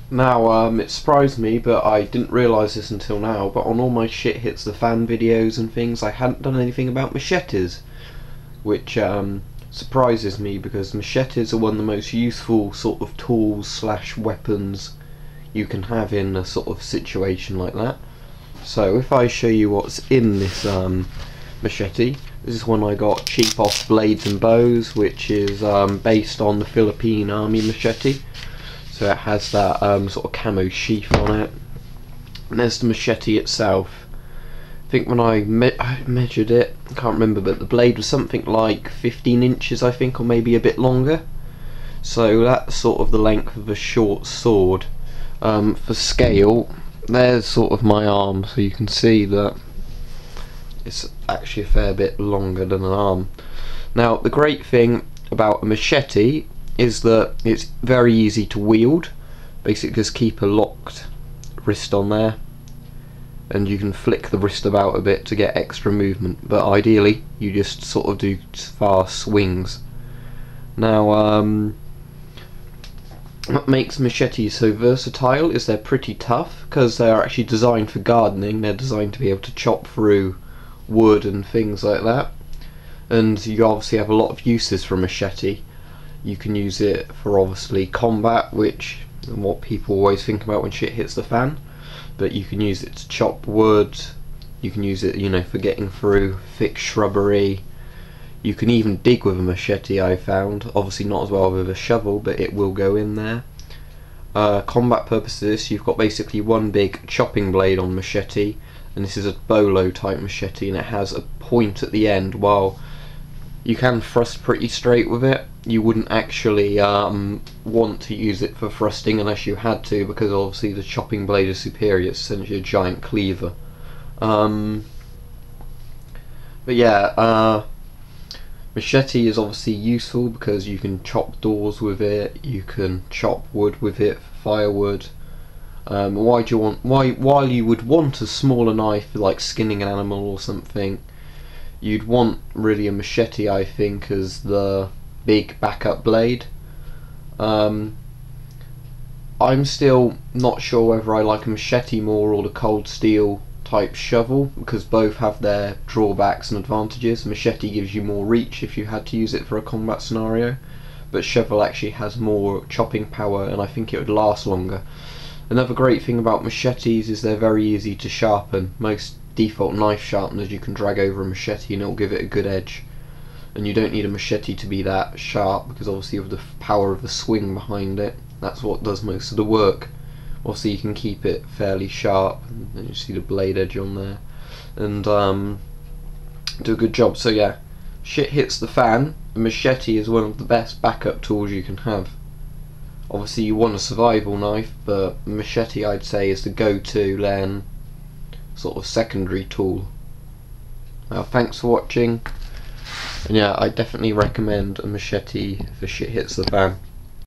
Now, it surprised me, but I didn't realise this until now, but on all my shit hits the fan videos and things, I hadn't done anything about machetes, which surprises me because machetes are one of the most useful sort of tools slash weapons you can have in a sort of situation like that. So if I show you what's in this machete, this is one I got cheap off Blades and Bows, which is based on the Philippine Army machete. So it has that sort of camo sheath on it. And there's the machete itself. I think when I measured it, I can't remember, but the blade was something like 15 inches I think, or maybe a bit longer. So that's sort of the length of a short sword. For scale, there's sort of my arm, so you can see that it's actually a fair bit longer than an arm. Now the great thing about a machete is that it's very easy to wield. Basically just keep a locked wrist on there and you can flick the wrist about a bit to get extra movement, but ideally you just sort of do fast swings. Now what makes machetes so versatile is they're pretty tough because they're actually designed for gardening. They're designed to be able to chop through wood and things like that, and you obviously have a lot of uses for a machete. You can use it for obviously combat, which is what people always think about when shit hits the fan, but you can use it to chop wood, you can use it, you know, for getting through thick shrubbery. You can even dig with a machete, I found. Obviously not as well with a shovel, but it will go in there. Combat purposes, you've got basically one big chopping blade on machete, and this is a bolo type machete, and it has a point at the end. While you can thrust pretty straight with it, you wouldn't actually want to use it for thrusting unless you had to, because obviously the chopping blade is superior. It's essentially a giant cleaver. But yeah, machete is obviously useful because you can chop doors with it, you can chop wood with it, firewood. Why while you would want a smaller knife for like skinning an animal or something, you'd want really a machete, I think, as the big backup blade. I'm still not sure whether I like a machete more or the cold steel type shovel, because both have their drawbacks and advantages. Machete gives you more reach if you had to use it for a combat scenario, but shovel actually has more chopping power and I think it would last longer. Another great thing about machetes is they're very easy to sharpen. Most default knife sharpeners you can drag over a machete and it'll give it a good edge, and you don't need a machete to be that sharp because obviously of the power of the swing behind it, that's what does most of the work. Obviously you can keep it fairly sharp, and you see the blade edge on there, and do a good job. So yeah, shit hits the fan, a machete is one of the best backup tools you can have. Obviously you want a survival knife, but machete I'd say is the go-to, then sort of secondary tool. Thanks for watching, and yeah, I definitely recommend a machete if shit hits the fan.